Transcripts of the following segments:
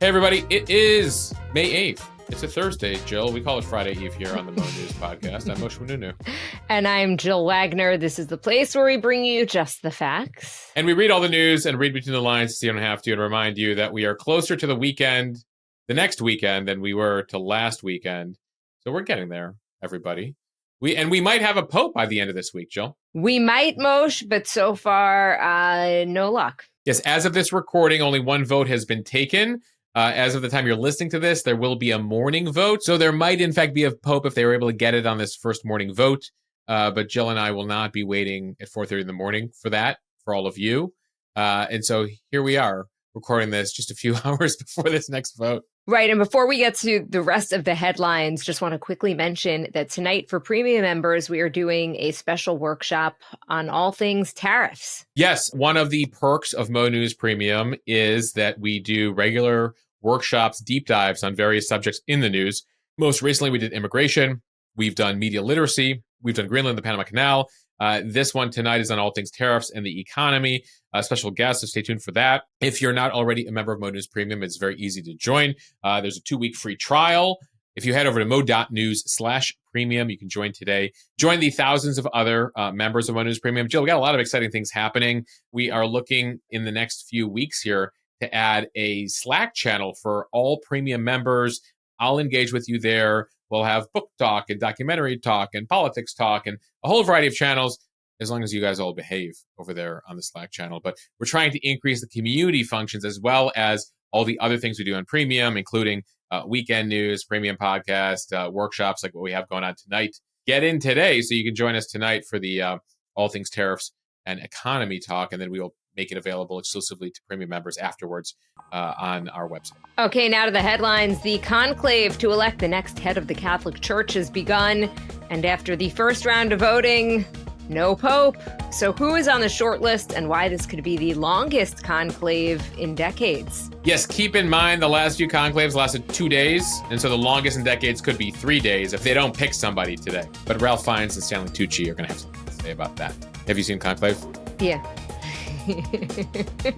Hey, everybody. It is May 8th. It's a Thursday, Jill. We call it Friday Eve here on the Mo News podcast. I'm Moshe Manunu. And I'm Jill Wagner. This is the place where we bring you just the facts. And we read all the news and read between the lines so you don't have to, and remind you that we are closer to the weekend, the next weekend, than we were to last weekend. So we're getting there, everybody. We might have a pope by the end of this week, Jill. We might, Moshe, but so far, no luck. Yes, as of this recording, only one vote has been taken. As of the time you're listening to this, there will be a morning vote. So there might, in fact, be a pope if they were able to get it on this first morning vote. But Jill and I will not be waiting at 4:30 in the morning for that, for all of you. And so here we are, recording this just a few hours before this next vote. Right. And before we get to the rest of the headlines, just want to quickly mention that tonight for premium members, we are doing a special workshop on all things tariffs. Yes. One of the perks of Mo News Premium is that we do regular workshops, deep dives on various subjects in the news. Most recently, we did immigration. We've done media literacy. We've done Greenland, the Panama Canal. This one tonight is on all things tariffs and the economy. Special guest, so stay tuned for that. If you're not already a member of Mo News Premium, it's very easy to join. There's a 2-week free trial. If you head over to mo.news/premium, you can join today. Join the thousands of other members of Mo News Premium. Jill, we got a lot of exciting things happening. We are looking in the next few weeks here to add a Slack channel for all premium members. I'll engage with you there. We'll have book talk and documentary talk and politics talk and a whole variety of channels, as long as you guys all behave over there on the Slack channel. But we're trying to increase the community functions as well as all the other things we do on Premium, including weekend news, Premium podcast, workshops like what we have going on tonight. Get in today so you can join us tonight for the all things tariffs and economy talk, and then we will make it available exclusively to premium members afterwards on our website. Okay, now to the headlines. The conclave to elect the next head of the Catholic Church has begun. And after the first round of voting, no pope. So who is on the short list and why this could be the longest conclave in decades? Yes, keep in mind the last few conclaves lasted 2 days. And so the longest in decades could be 3 days if they don't pick somebody today. But Ralph Fiennes and Stanley Tucci are going to have something to say about that. Have you seen Conclave? Yeah.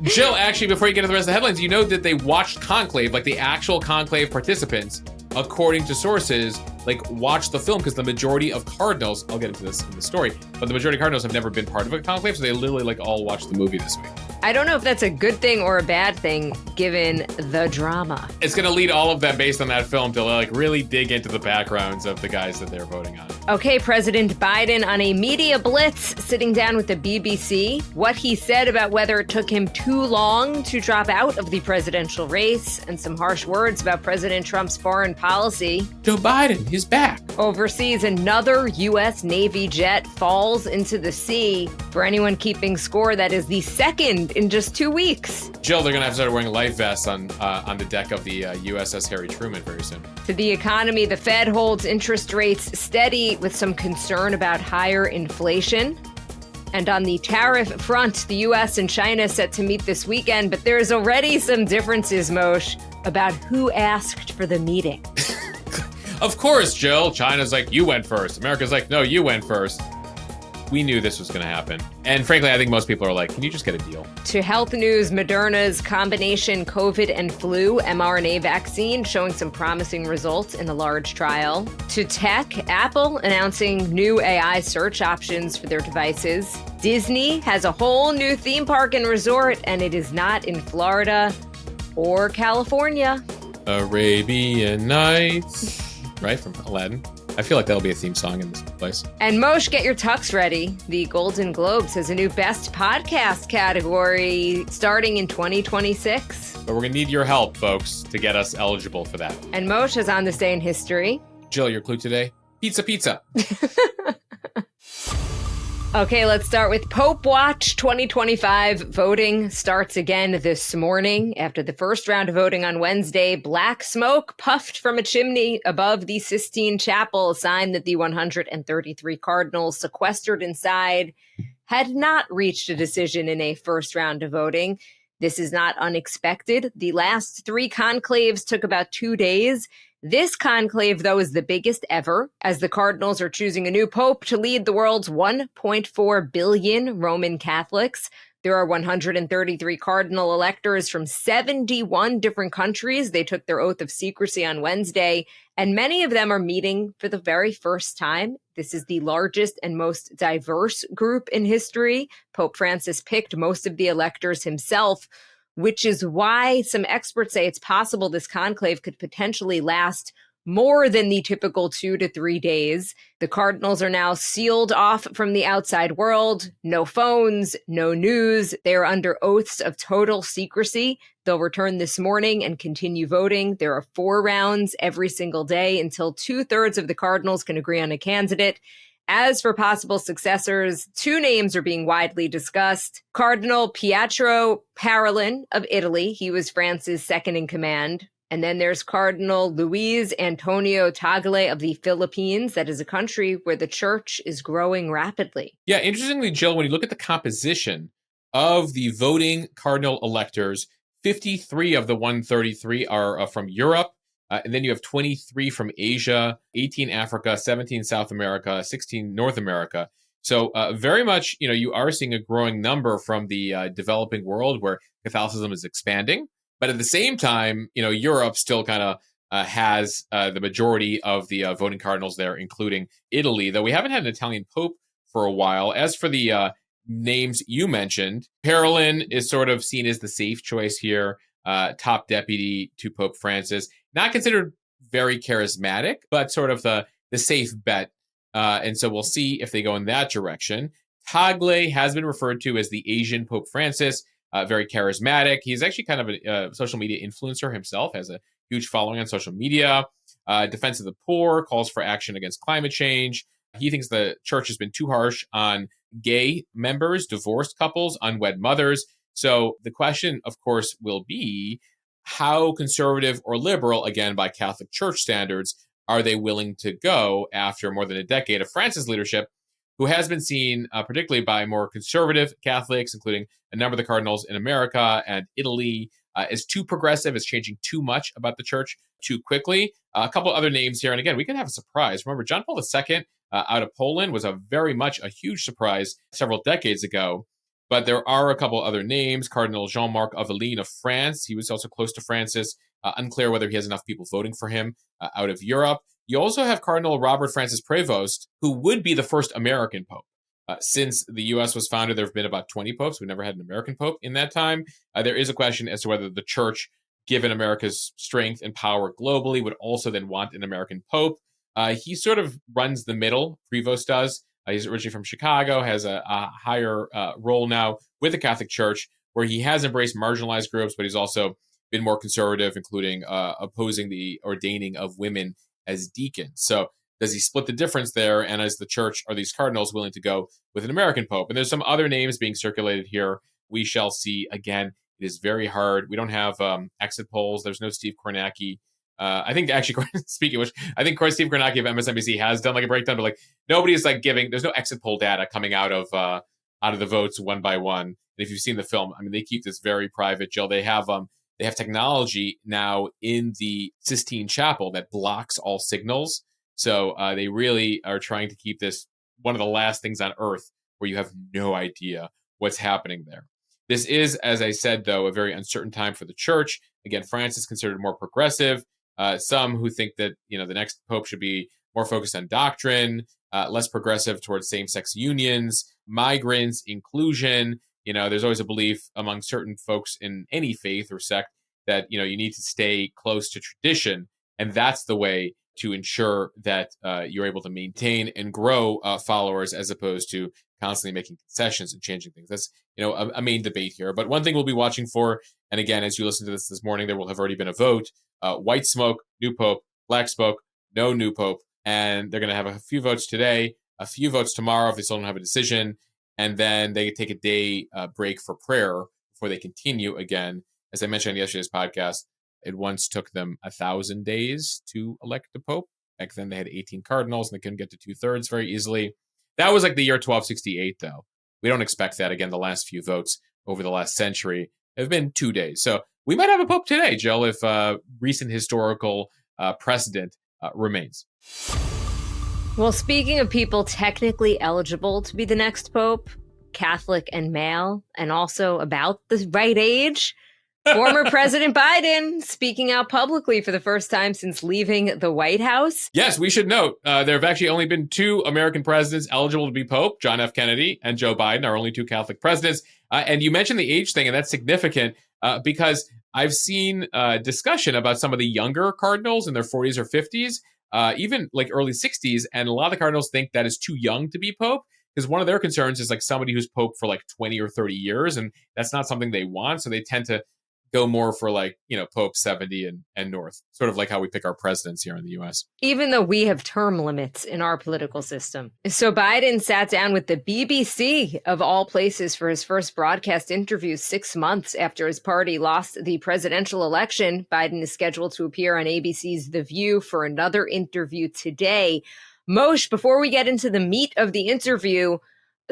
Jill, actually, before you get to the rest of the headlines, you know that they watched Conclave, like the actual Conclave participants, according to sources, like watched the film because the majority of cardinals, I'll get into this in the story, but the majority of cardinals have never been part of a conclave, so they literally like all watched the movie this week. I don't know if that's a good thing or a bad thing, given the drama. It's going to lead all of them based on that film to like really dig into the backgrounds of the guys that they're voting on. Okay, President Biden on a media blitz, sitting down with the BBC. What he said about whether it took him too long to drop out of the presidential race, and some harsh words about President Trump's foreign policy. Joe Biden, he's back. Overseas, another U.S. Navy jet falls into the sea. For anyone keeping score, that is the second in just 2 weeks. Jill, they're going to have to start wearing life vests on the deck of the U.S.S. Harry Truman very soon. To the economy, the Fed holds interest rates steady with some concern about higher inflation. And on the tariff front, the U.S. and China set to meet this weekend, but there's already some differences, Moshe, about who asked for the meeting. Of course, Jill. China's like, you went first. America's like, no, you went first. We knew this was going to happen. And frankly, I think most people are like, can you just get a deal? To health news, Moderna's combination COVID and flu mRNA vaccine showing some promising results in a large trial. To tech, Apple announcing new AI search options for their devices. Disney has a whole new theme park and resort, and it is not in Florida or California. Arabian Nights. Right, from Aladdin. I feel like that'll be a theme song in this place. And Moshe, get your tux ready. The Golden Globes has a new Best Podcast category starting in 2026. But we're going to need your help, folks, to get us eligible for that. And Moshe is on this day in history. Jill, your clue today? Pizza. Okay, let's start with Pope Watch 2025. Voting starts again this morning. After the first round of voting on Wednesday, black smoke puffed from a chimney above the Sistine Chapel, a sign that the 133 cardinals sequestered inside had not reached a decision in a first round of voting. This is not unexpected. The last 3 conclaves took about 2 days. This conclave, though, is the biggest ever, as the cardinals are choosing a new pope to lead the world's 1.4 billion Roman Catholics. There are 133 cardinal electors from 71 different countries. They took their oath of secrecy on Wednesday, and many of them are meeting for the very first time. This is the largest and most diverse group in history. Pope Francis picked most of the electors himself, which is why some experts say it's possible this conclave could potentially last more than the typical 2 to 3 days. The cardinals are now sealed off from the outside world. No phones, no news. They are under oaths of total secrecy. They'll return this morning and continue voting. There are 4 rounds every single day until 2/3 of the cardinals can agree on a candidate. As for possible successors, 2 names are being widely discussed. Cardinal Pietro Parolin of Italy. He was France's second in command. And then there's Cardinal Luis Antonio Tagle of the Philippines. That is a country where the church is growing rapidly. Yeah, interestingly, Jill, when you look at the composition of the voting cardinal electors, 53 of the 133 are from Europe. And then you have 23 from Asia, 18 Africa, 17 South America, 16 North America. So very much, you are seeing a growing number from the developing world where Catholicism is expanding. But at the same time, Europe still kind of has the majority of the voting cardinals there, including Italy, though we haven't had an Italian pope for a while. As for the names you mentioned, Parolin is sort of seen as the safe choice here, top deputy to Pope Francis. Not considered very charismatic, but sort of the safe bet. And so we'll see if they go in that direction. Tagle has been referred to as the Asian Pope Francis. Very charismatic. He's actually kind of a social media influencer himself, has a huge following on social media. Defense of the poor, calls for action against climate change. He thinks the church has been too harsh on gay members, divorced couples, unwed mothers. So the question, of course, will be how conservative or liberal, again, by Catholic Church standards, are they willing to go after more than a decade of Francis' leadership, who has been seen, particularly by more conservative Catholics, including a number of the cardinals in America and Italy, as too progressive, as changing too much about the church too quickly. A couple other names here, and again, we can have a surprise. Remember, John Paul II out of Poland was very much a huge surprise several decades ago. But there are a couple other names. Cardinal Jean-Marc Aveline of France. He was also close to Francis. Unclear whether he has enough people voting for him out of Europe. You also have Cardinal Robert Francis Prevost, who would be the first American pope. Since the U.S. was founded, there have been about 20 popes. We never had an American pope in that time. There is a question as to whether the church, given America's strength and power globally, would also then want an American pope. He sort of runs the middle, Prevost does. He's originally from Chicago, has a higher role now with the Catholic Church, where he has embraced marginalized groups, but he's also been more conservative, including opposing the ordaining of women as deacons. So does he split the difference there? And as the church, are these cardinals willing to go with an American pope? And there's some other names being circulated here. We shall see. Again, it is very hard. We don't have exit polls. There's no Steve Kornacki. I think actually, speaking of which, I think Steve Kornacki of MSNBC has done like a breakdown, but like nobody's like giving. There's no exit poll data coming out of the votes one by one. And if you've seen the film, I mean, they keep this very private. Jill, they have technology now in the Sistine Chapel that blocks all signals. So they really are trying to keep this one of the last things on earth where you have no idea what's happening there. This is, as I said, though, a very uncertain time for the church. Again, France is considered more progressive. Some who think that the next pope should be more focused on doctrine, less progressive towards same-sex unions, migrants, inclusion. There's always a belief among certain folks in any faith or sect that you need to stay close to tradition, and that's the way to ensure that you're able to maintain and grow followers, as opposed to constantly making concessions and changing things. That's a main debate here. But one thing we'll be watching for, and again, as you listen to this morning, there will have already been a vote. White smoke, new pope. Black smoke, no new pope. And they're going to have a few votes today, a few votes tomorrow if they still don't have a decision. And then they take a day break for prayer before they continue again. As I mentioned on yesterday's podcast, it once took them 1,000 days to elect a pope. Back then they had 18 cardinals and they couldn't get to 2/3 very easily. That was like the year 1268, though. We don't expect that. Again, the last few votes over the last century have been 2 days. So we might have a pope today, Jill, if recent historical precedent remains. Well, speaking of people technically eligible to be the next pope, Catholic and male, and also about the right age. Former President Biden speaking out publicly for the first time since leaving the White House. Yes, we should note there have actually only been two American presidents eligible to be Pope. John F. Kennedy and Joe Biden are only two Catholic presidents. And you mentioned the age thing, and that's significant because I've seen discussion about some of the younger cardinals in their 40s or 50s, even like early 60s. And a lot of the cardinals think that is too young to be Pope, because one of their concerns is like somebody who's Pope for like 20 or 30 years. And that's not something they want. So they tend to go more for like, Pope 70 and north, sort of like how we pick our presidents here in the U.S. Even though we have term limits in our political system. So Biden sat down with the BBC, of all places, for his first broadcast interview 6 months after his party lost the presidential election. Biden is scheduled to appear on ABC's The View for another interview today. Moshe, before we get into the meat of the interview,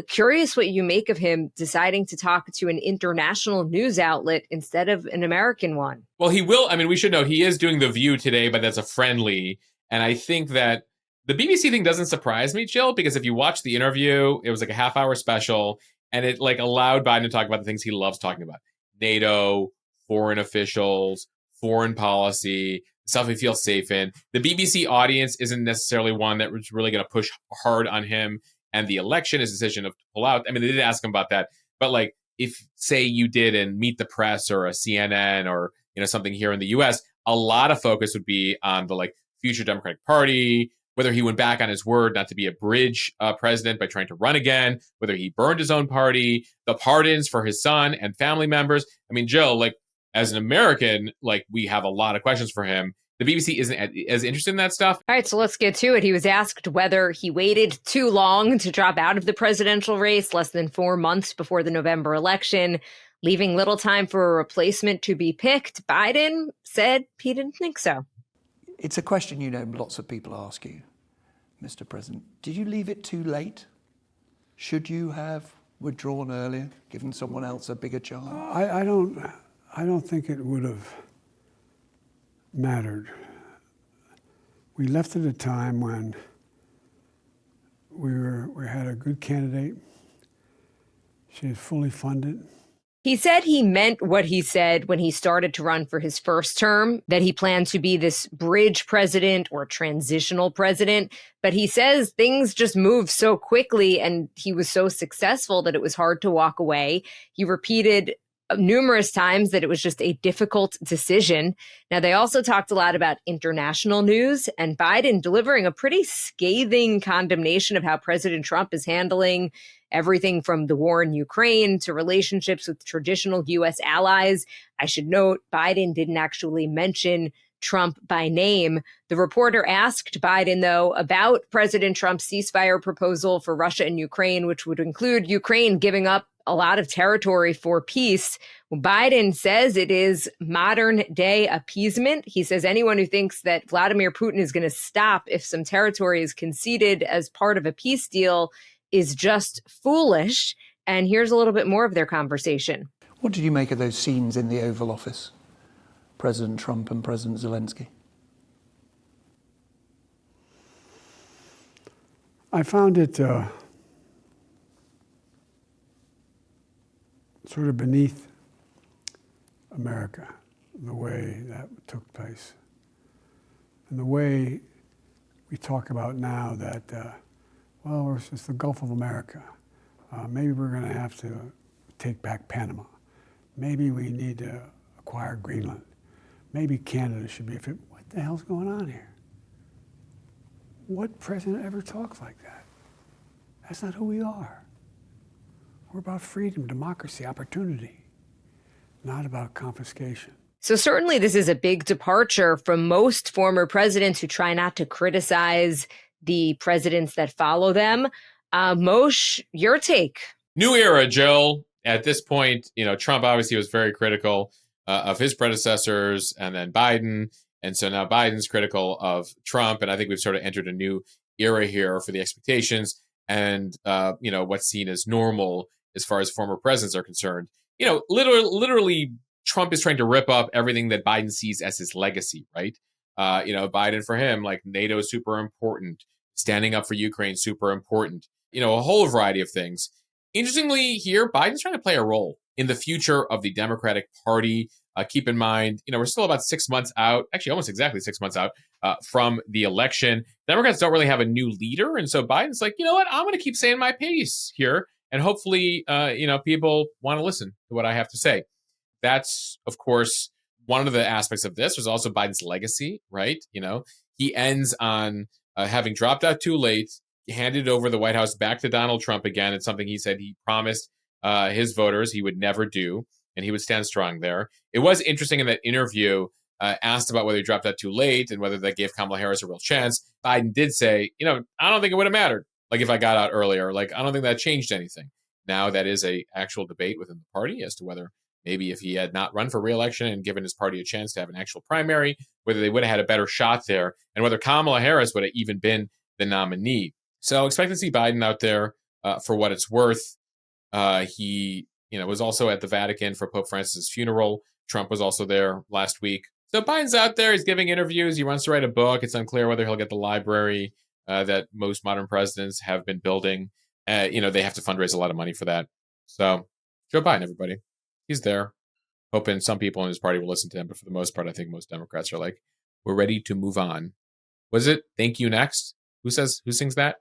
curious what you make of him deciding to talk to an international news outlet instead of an American one. Well, he will. I mean, we should know he is doing The View today, but that's a friendly. And I think that the BBC thing doesn't surprise me, Jill, because if you watch the interview, it was like a half-hour special, and it like allowed Biden to talk about the things he loves talking about: NATO, foreign officials, foreign policy, stuff he feels safe in. The BBC audience isn't necessarily one that was really going to push hard on him. And the election, his decision to pull out. I mean, they did ask him about that. But like, if say you did in Meet the Press or a CNN or something here in the U.S., a lot of focus would be on the like future Democratic Party, whether he went back on his word not to be a bridge president by trying to run again, whether he burned his own party, the pardons for his son and family members. I mean, Joe, like as an American, like we have a lot of questions for him. The BBC isn't as interested in that stuff. All right, so let's get to it. He was asked whether he waited too long to drop out of the presidential race, less than 4 months before the November election, leaving little time for a replacement to be picked. Biden said he didn't think so. It's a question lots of people ask you, Mr. President. Did you leave it too late? Should you have withdrawn earlier, given someone else a bigger chance? I don't think it would have mattered. We left at a time when we had a good candidate. She is fully funded. He said he meant what he said when he started to run for his first term, that he planned to be this bridge president or transitional president. But he says things just moved so quickly and he was so successful that it was hard to walk away. He repeated numerous times that it was just a difficult decision. Now, they also talked a lot about international news and Biden delivering a pretty scathing condemnation of how President Trump is handling everything from the war in Ukraine to relationships with traditional U.S. allies. I should note, Biden didn't actually mention Trump by name. The reporter asked Biden, though, about President Trump's ceasefire proposal for Russia and Ukraine, which would include Ukraine giving up a lot of territory for peace. Biden says it is modern day appeasement. He says anyone who thinks that Vladimir Putin is going to stop if some territory is conceded as part of a peace deal is just foolish. And here's a little bit more of their conversation. What did you make of those scenes in the Oval Office? President Trump and President Zelensky? I found it sort of beneath America, the way that took place. And the way we talk about now that, it's the Gulf of America. Maybe we're going to have to take back Panama. Maybe we need to acquire Greenland. Maybe Canada should be. What the hell's going on here? What president ever talks like that? That's not who we are. We're about freedom, democracy, opportunity, not about confiscation. So certainly this is a big departure from most former presidents who try not to criticize the presidents that follow them. Moshe, your take? New era, Jill. At this point, Trump obviously was very critical of his predecessors and then Biden. And so now Biden's critical of Trump. And I think we've sort of entered a new era here for the expectations and, what's seen as normal as far as former presidents are concerned. Literally, Trump is trying to rip up everything that Biden sees as his legacy, right? Biden, for him, like NATO is super important. Standing up for Ukraine, super important. A whole variety of things. Interestingly, here, Biden's trying to play a role in the future of the Democratic Party. Keep in mind, we're still about 6 months out, actually almost exactly 6 months out from the election. Democrats don't really have a new leader. And so Biden's like, you know what? I'm going to keep saying my piece here. And hopefully, people want to listen to what I have to say. That's, of course, one of the aspects of this was also Biden's legacy, right? He ends on having dropped out too late, handed over the White House back to Donald Trump again. It's something he said he promised his voters he would never do, and he would stand strong there. It was interesting in that interview, asked about whether he dropped out too late and whether that gave Kamala Harris a real chance. Biden did say, I don't think it would have mattered. Like if I got out earlier, I don't think that changed anything. Now that is a actual debate within the party as to whether maybe if he had not run for re-election and given his party a chance to have an actual primary, whether they would have had a better shot there, and whether Kamala Harris would have even been the nominee. So expect to see Biden out there for what it's worth. He, was also at the Vatican for Pope Francis's funeral. Trump was also there last week. So Biden's out there. He's giving interviews. He wants to write a book. It's unclear whether he'll get the library that most modern presidents have been building. They have to fundraise a lot of money for that. So Joe Biden, everybody. He's there. Hoping some people in his party will listen to him. But for the most part, I think most Democrats are like, we're ready to move on. Was it Thank You Next? Who sings that?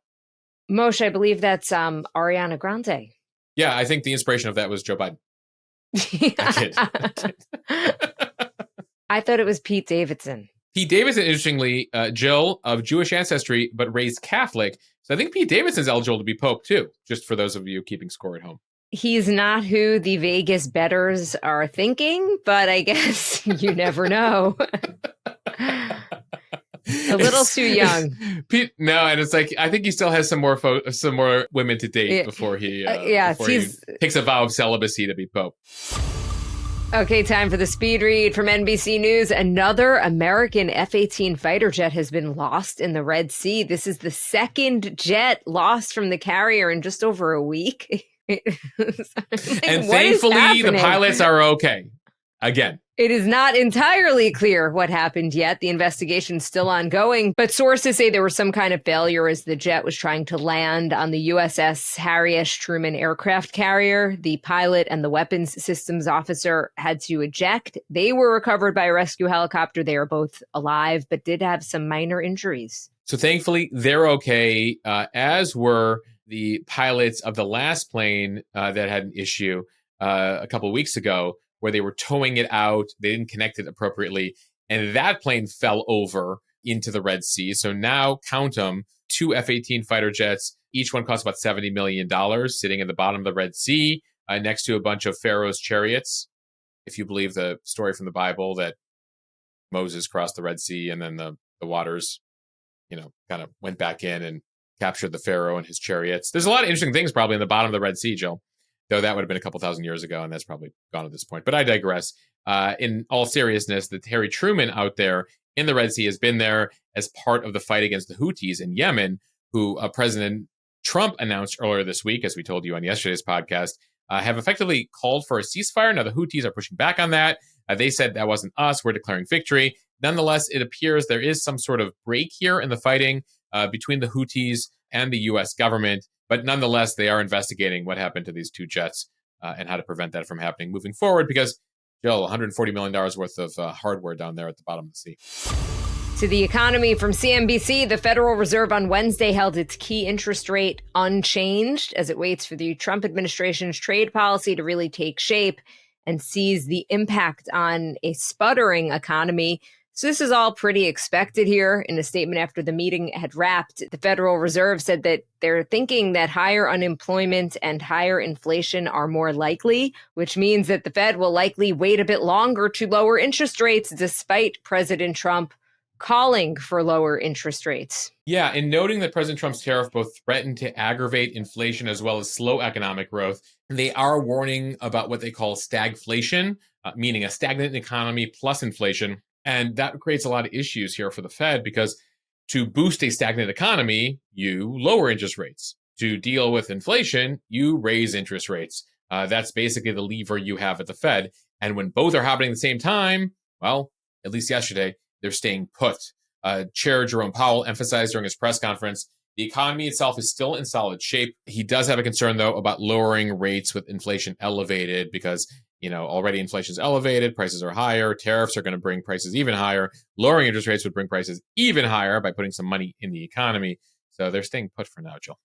Moshe, I believe that's Ariana Grande. Yeah, I think the inspiration of that was Joe Biden. I kid. I thought it was Pete Davidson. Pete Davidson, interestingly, Jill, of Jewish ancestry, but raised Catholic. So I think Pete Davidson's eligible to be Pope, too, just for those of you keeping score at home. He's not who the Vegas bettors are thinking, but I guess you never know. A little too young. Pete, no, and it's like I think he still has some more women to date before he takes a vow of celibacy to be Pope. Okay, time for the speed read from NBC News. Another American F-18 fighter jet has been lost in the Red Sea. This is the second jet lost from the carrier in just over a week. And thankfully, the pilots are okay. Again. It is not entirely clear what happened yet. The investigation's still ongoing, but sources say there was some kind of failure as the jet was trying to land on the U.S.S. Harry S. Truman aircraft carrier. The pilot and the weapons systems officer had to eject. They were recovered by a rescue helicopter. They are both alive, but did have some minor injuries. So thankfully, they're okay, as were the pilots of the last plane that had an issue a couple of weeks ago, where they were towing it out. They didn't connect it appropriately. And that plane fell over into the Red Sea. So now, count them, 2 F-18 fighter jets. Each one costs about $70 million, sitting in the bottom of the Red Sea next to a bunch of Pharaoh's chariots. If you believe the story from the Bible that Moses crossed the Red Sea and then the waters, kind of went back in and captured the Pharaoh and his chariots. There's a lot of interesting things probably in the bottom of the Red Sea, Jill. Though that would have been a couple thousand years ago, and that's probably gone at this point. But I digress. In all seriousness, the Harry Truman out there in the Red Sea has been there as part of the fight against the Houthis in Yemen, who President Trump announced earlier this week, as we told you on yesterday's podcast, have effectively called for a ceasefire. Now, the Houthis are pushing back on that. They said that wasn't us. We're declaring victory. Nonetheless, it appears there is some sort of break here in the fighting between the Houthis and the U.S. government. But nonetheless, they are investigating what happened to these 2 jets and how to prevent that from happening moving forward because, Jill, $140 million worth of hardware down there at the bottom of the sea. To the economy from CNBC, the Federal Reserve on Wednesday held its key interest rate unchanged as it waits for the Trump administration's trade policy to really take shape and sees the impact on a sputtering economy. So this is all pretty expected here. In a statement after the meeting had wrapped, the Federal Reserve said that they're thinking that higher unemployment and higher inflation are more likely, which means that the Fed will likely wait a bit longer to lower interest rates, despite President Trump calling for lower interest rates. Yeah, and noting that President Trump's tariff both threatened to aggravate inflation as well as slow economic growth, they are warning about what they call stagflation, meaning a stagnant economy plus inflation. And that creates a lot of issues here for the Fed because to boost a stagnant economy, you lower interest rates. To deal with inflation, you raise interest rates. That's basically the lever you have at the Fed. And when both are happening at the same time, well, at least yesterday, they're staying put. Chair Jerome Powell emphasized during his press conference The economy itself is still in solid shape. He does have a concern, though, about lowering rates with inflation elevated because, already inflation is elevated, prices are higher, tariffs are going to bring prices even higher. Lowering interest rates would bring prices even higher by putting some money in the economy. So they're staying put for now, Jill.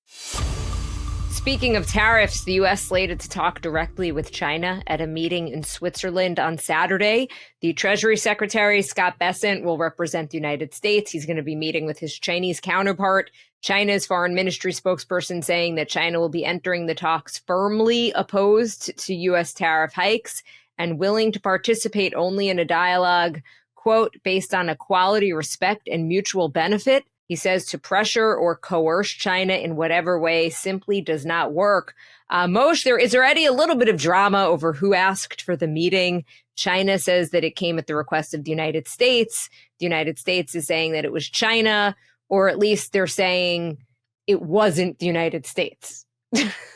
Speaking of tariffs, the U.S. slated to talk directly with China at a meeting in Switzerland on Saturday. The Treasury Secretary, Scott Bessent, will represent the United States. He's going to be meeting with his Chinese counterpart. China's foreign ministry spokesperson saying that China will be entering the talks firmly opposed to U.S. tariff hikes and willing to participate only in a dialogue, quote, based on equality, respect, and mutual benefit. He says to pressure or coerce China in whatever way simply does not work. Moshe, there is already a little bit of drama over who asked for the meeting. China says that it came at the request of the United States. The United States is saying that it was China, or at least they're saying it wasn't the United States.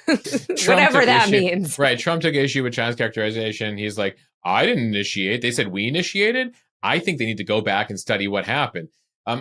Whatever that means. Right. Trump took issue with China's characterization. He's like, I didn't initiate. They said we initiated. I think they need to go back and study what happened.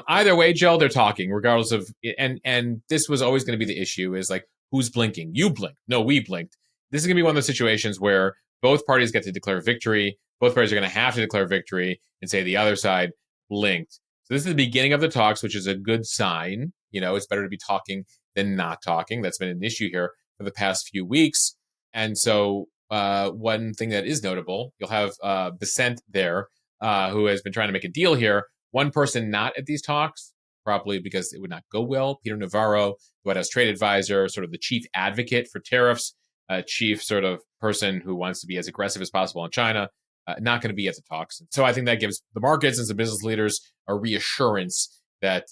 Either way, Joe, they're talking regardless of, and this was always going to be the issue is like, who's blinking? You blinked. No, we blinked. This is going to be one of those situations where both parties get to declare victory. Both parties are going to have to declare victory and say the other side blinked. So this is the beginning of the talks, which is a good sign. It's better to be talking than not talking. That's been an issue here for the past few weeks. And so one thing that is notable, you'll have Bessent there, who has been trying to make a deal here. One person not at these talks, probably because it would not go well, Peter Navarro, the White House trade advisor, sort of the chief advocate for tariffs, chief sort of person who wants to be as aggressive as possible in China, not going to be at the talks. So I think that gives the markets and some business leaders a reassurance that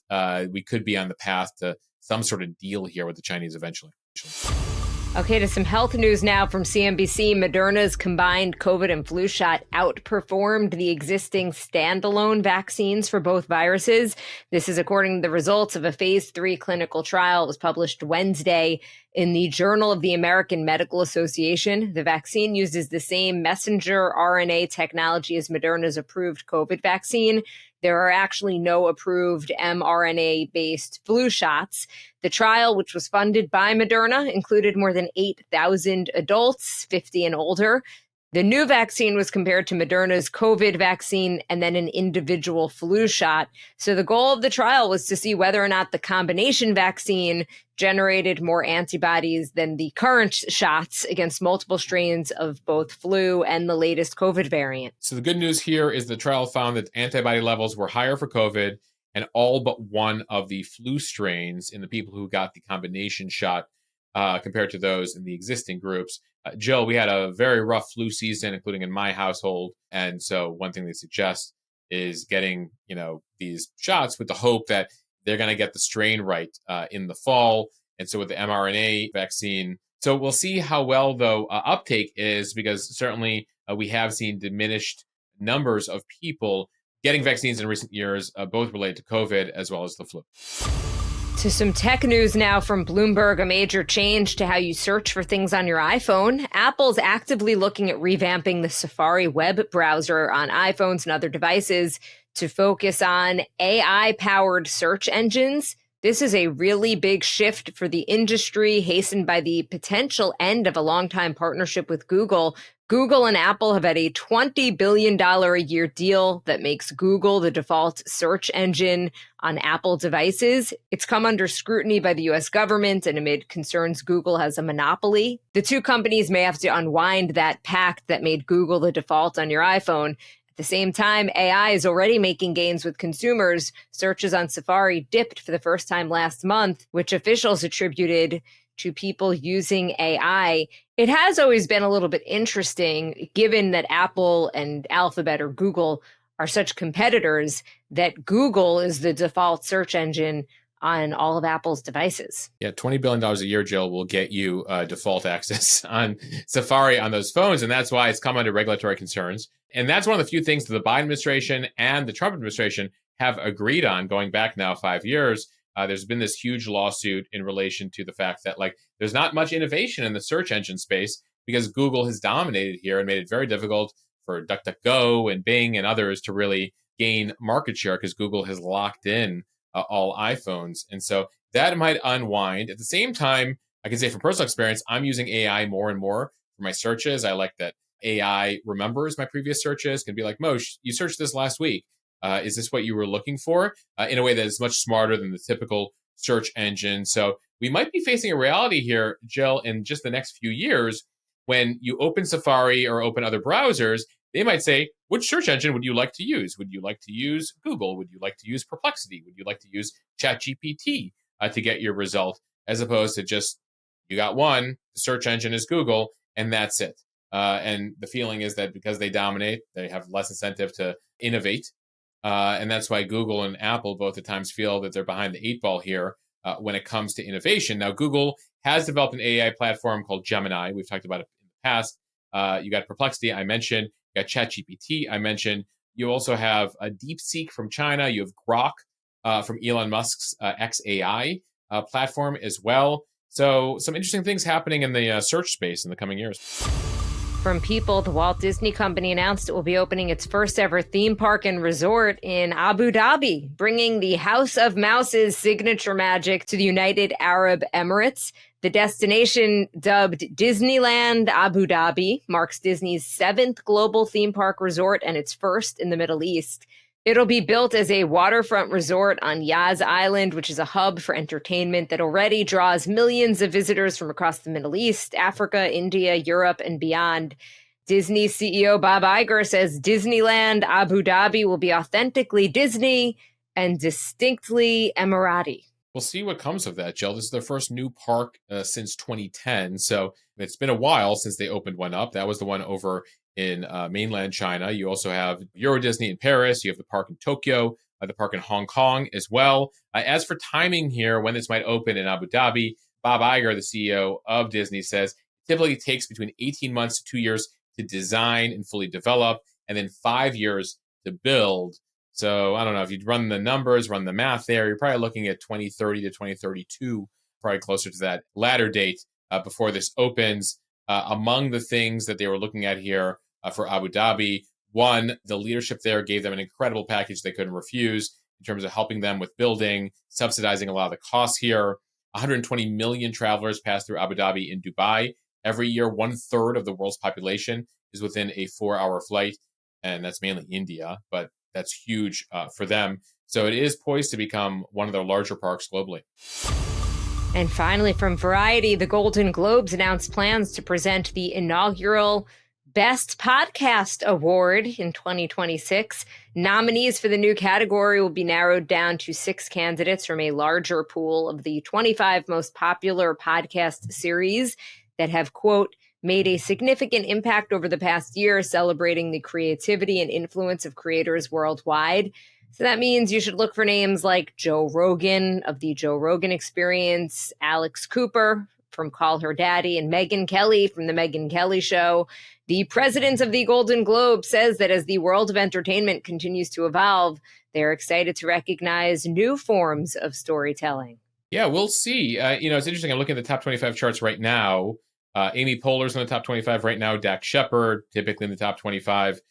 we could be on the path to some sort of deal here with the Chinese eventually. Okay, to some health news now from CNBC. Moderna's combined COVID and flu shot outperformed the existing standalone vaccines for both viruses. This is according to the results of a phase 3 clinical trial. It was published Wednesday in the Journal of the American Medical Association. The vaccine uses the same messenger RNA technology as Moderna's approved COVID vaccine. There are actually no approved mRNA-based flu shots. The trial, which was funded by Moderna, included more than 8,000 adults, 50 and older. The new vaccine was compared to Moderna's COVID vaccine and then an individual flu shot. So the goal of the trial was to see whether or not the combination vaccine generated more antibodies than the current shots against multiple strains of both flu and the latest COVID variant. So the good news here is the trial found that antibody levels were higher for COVID and all but one of the flu strains in the people who got the combination shot compared to those in the existing groups. Jill, we had a very rough flu season, including in my household. And so one thing they suggest is getting, these shots with the hope that they're going to get the strain right in the fall. And so with the mRNA vaccine, so we'll see how well, though, uptake is, because certainly we have seen diminished numbers of people getting vaccines in recent years, both related to COVID as well as the flu. To some tech news now from Bloomberg, a major change to how you search for things on your iPhone. Apple's actively looking at revamping the Safari web browser on iPhones and other devices to focus on AI-powered search engines. This is a really big shift for the industry, hastened by the potential end of a longtime partnership with Google. Google and Apple have had a $20 billion a year deal that makes Google the default search engine on Apple devices. It's come under scrutiny by the U.S. government and amid concerns Google has a monopoly. The two companies may have to unwind that pact that made Google the default on your iPhone. At the same time, AI is already making gains with consumers. Searches on Safari dipped for the first time last month, which officials attributed to people using AI. It has always been a little bit interesting, given that Apple and Alphabet or Google are such competitors, that Google is the default search engine on all of Apple's devices. Yeah, $20 billion a year, Jill, will get you default access on Safari on those phones. And that's why it's come under regulatory concerns. And that's one of the few things that the Biden administration and the Trump administration have agreed on going back now 5 years. There's been this huge lawsuit in relation to the fact that there's not much innovation in the search engine space because Google has dominated here and made it very difficult for DuckDuckGo and Bing and others to really gain market share because Google has locked in all iPhones. And so that might unwind. At the same time, I can say from personal experience, I'm using AI more and more for my searches. I like that AI remembers my previous searches, can be like, Mosh, you searched this last week. Is this what you were looking for? In a way that is much smarter than the typical search engine. So we might be facing a reality here, Jill, in just the next few years. When you open Safari or open other browsers, they might say, which search engine would you like to use? Would you like to use Google? Would you like to use Perplexity? Would you like to use ChatGPT to get your result? As opposed to just, you got one, the search engine is Google, and that's it. And the feeling is that because they dominate, they have less incentive to innovate. And that's why Google and Apple both at times feel that they're behind the eight ball here when it comes to innovation. Now, Google has developed an AI platform called Gemini. We've talked about it in the past. You got Perplexity, I mentioned. You got ChatGPT, I mentioned. You also have a DeepSeek from China. You have Grok from Elon Musk's XAI platform as well. So some interesting things happening in the search space in the coming years. From People, the Walt Disney Company announced it will be opening its first ever theme park and resort in Abu Dhabi, bringing the House of Mouse's signature magic to the United Arab Emirates. The destination, dubbed Disneyland Abu Dhabi, marks Disney's 7th global theme park resort and its first in the Middle East. It'll be built as a waterfront resort on Yas Island, which is a hub for entertainment that already draws millions of visitors from across the Middle East, Africa, India, Europe, and beyond. Disney CEO Bob Iger says Disneyland Abu Dhabi will be authentically Disney and distinctly Emirati. We'll see what comes of that, Jill. This is their first new park since 2010. So it's been a while since they opened one up. That was the one over in mainland China. You also have Euro Disney in Paris. You have the park in Tokyo, the park in Hong Kong as well. As for timing here, when this might open in Abu Dhabi, Bob Iger, the CEO of Disney, says it typically takes between 18 months to 2 years to design and fully develop, and then 5 years to build. So I don't know if you'd run the numbers, run the math there, you're probably looking at 2030 to 2032, probably closer to that latter date before this opens. Among the things that they were looking at here for Abu Dhabi, one, the leadership there gave them an incredible package they couldn't refuse in terms of helping them with building, subsidizing a lot of the costs here. 120 million travelers pass through Abu Dhabi in Dubai. Every year, 1/3 of the world's population is within a 4-hour flight, and that's mainly India, but that's huge for them. So it is poised to become one of their larger parks globally. And finally, from Variety, the Golden Globes announced plans to present the inaugural Best Podcast Award in 2026. Nominees for the new category will be narrowed down to 6 candidates from a larger pool of the 25 most popular podcast series that have, quote, made a significant impact over the past year, celebrating the creativity and influence of creators worldwide. So that means you should look for names like Joe Rogan of The Joe Rogan Experience, Alex Cooper from Call Her Daddy, and Megyn Kelly from The Megyn Kelly Show. The president of the Golden Globe says that as the world of entertainment continues to evolve, they're excited to recognize new forms of storytelling. Yeah, we'll see. It's interesting. I'm looking at the top 25 charts right now. Amy Poehler's in the top 25 right now. Dax Shepard, typically in the top 25.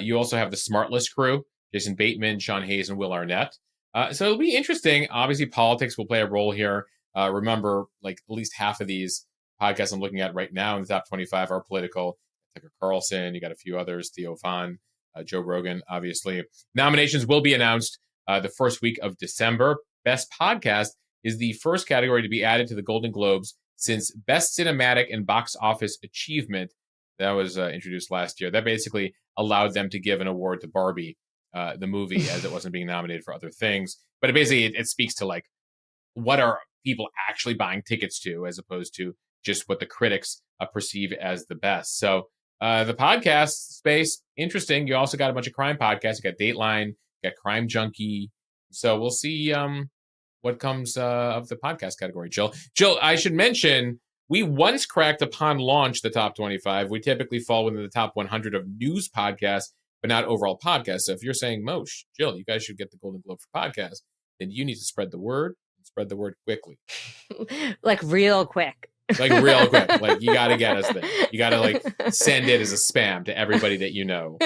You also have the Smartless crew, Jason Bateman, Sean Hayes, and Will Arnett. So it'll be interesting. Obviously, politics will play a role here. Remember, like at least half of these podcasts I'm looking at right now in the top 25 are political. Tucker Carlson, you got a few others, Theo Von, Joe Rogan, obviously. Nominations will be announced the first week of December. Best Podcast is the first category to be added to the Golden Globes since Best Cinematic and Box Office Achievement. That was introduced last year. That basically allowed them to give an award to Barbie, the movie, as it wasn't being nominated for other things. But it speaks to like, what are people actually buying tickets to, as opposed to just what the critics perceive as the best. So the podcast space, interesting. You also got a bunch of crime podcasts. You got Dateline, you got Crime Junkie. So we'll see what comes of the podcast category, Jill. Jill, I should mention, we once cracked upon launch the top 25. We typically fall within the top 100 of news podcasts, but not overall podcasts. So if you're saying, Mosh, Jill, you guys should get the Golden Globe for podcasts, then you need to spread the word quickly. Like real quick. Like real quick. Like you got to get us there. You got to like send it as a spam to everybody that you know,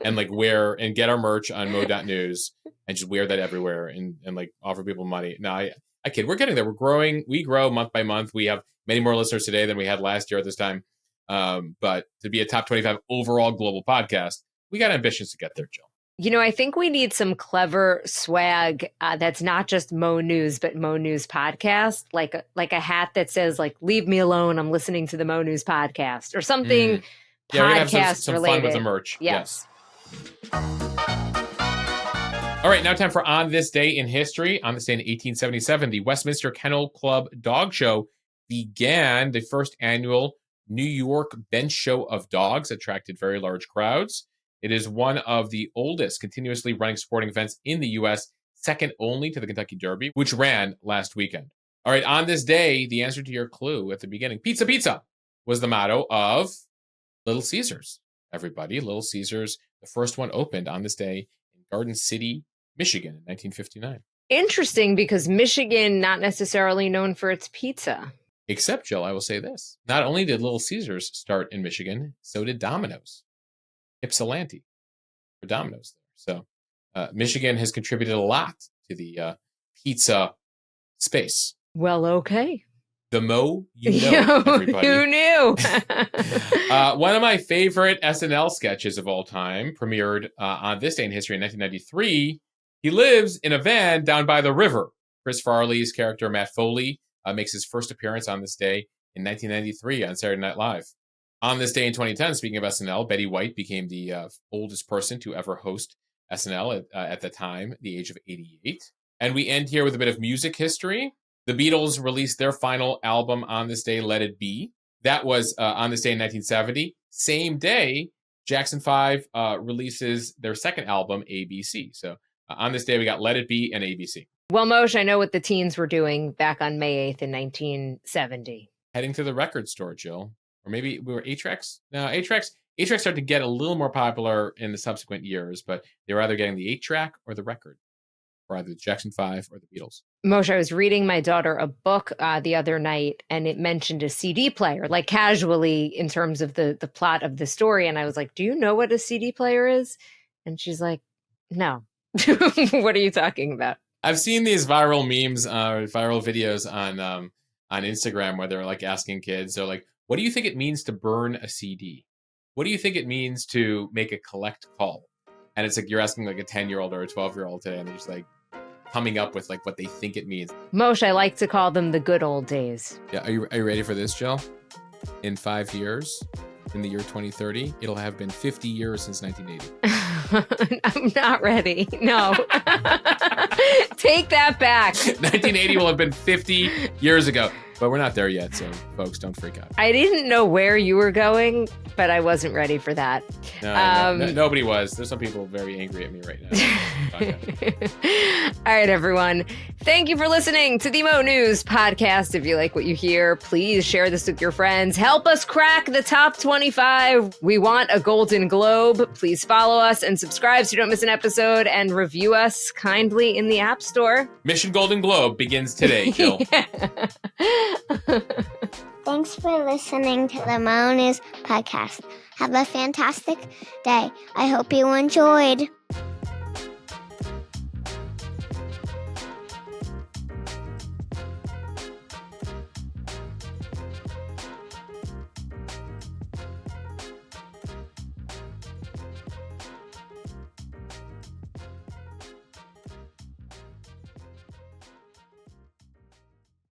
and like and get our merch on mo.news and just wear that everywhere and like offer people money. No, I kid. We're getting there. We're growing. We grow month by month. We have many more listeners today than we had last year at this time. But to be a top 25 overall global podcast, we got ambitions to get there, Jill. You know, I think we need some clever swag that's not just Mo News, but Mo News podcast, like a hat that says, like, leave me alone, I'm listening to the Mo News podcast, or something Yeah, we're going to have podcast some related. fun with the merch. Yes. All right, now time for On This Day in History. On this day in 1877, the Westminster Kennel Club Dog Show began. The first annual New York bench show of dogs attracted very large crowds. It is one of the oldest continuously running sporting events in the U.S., second only to the Kentucky Derby, which ran last weekend. All right, on this day, the answer to your clue at the beginning, pizza, pizza, was the motto of Little Caesars. Everybody, Little Caesars, the first one opened on this day in Garden City, Michigan in 1959. Interesting, because Michigan, not necessarily known for its pizza. Except, Jill, I will say this. Not only did Little Caesars start in Michigan, so did Domino's. Ypsilanti for Domino's there. So Michigan has contributed a lot to the pizza space. Well, okay. The Mo, you know, everybody. Who knew? One of my favorite SNL sketches of all time premiered on this day in history in 1993. He lives in a van down by the river. Chris Farley's character, Matt Foley, makes his first appearance on this day in 1993 on Saturday Night Live. On this day in 2010, speaking of SNL, Betty White became the oldest person to ever host SNL at the time, the age of 88. And we end here with a bit of music history. The Beatles released their final album on this day, Let It Be. That was on this day in 1970. Same day, Jackson 5 releases their second album, ABC. So on this day, we got Let It Be and ABC. Well, Moshe, I know what the teens were doing back on May 8th in 1970. Heading to the record store, Jill. Or maybe we were 8-tracks? No, 8-tracks started to get a little more popular in the subsequent years, but they were either getting the 8-track or the record, for either Jackson 5 or the Beatles. Moshe, I was reading my daughter a book the other night, and it mentioned a CD player, like casually in terms of the plot of the story. And I was like, do you know what a CD player is? And she's like, no. What are you talking about? I've seen these viral memes, viral videos on Instagram where they're like asking kids, they're like, what do you think it means to burn a CD? What do you think it means to make a collect call? And it's like you're asking like a 10-year-old or a 12-year-old today, and they're just like coming up with like what they think it means. Moshe, I like to call them the good old days. Yeah, are you ready for this, Jill? In 5 years, in the year 2030, it'll have been 50 years since 1980. I'm not ready. No. Take that back. 1980 will have been 50 years ago. But we're not there yet, so folks, don't freak out. I didn't know where you were going, but I wasn't ready for that. No, nobody was. There's some people very angry at me right now. All right, everyone. Thank you for listening to the Mo News podcast. If you like what you hear, please share this with your friends. Help us crack the top 25. We want a Golden Globe. Please follow us and subscribe so you don't miss an episode, and review us kindly in the App Store. Mission Golden Globe begins today, Jill. Thanks for listening to the Mo News podcast. Have a fantastic day. I hope you enjoyed.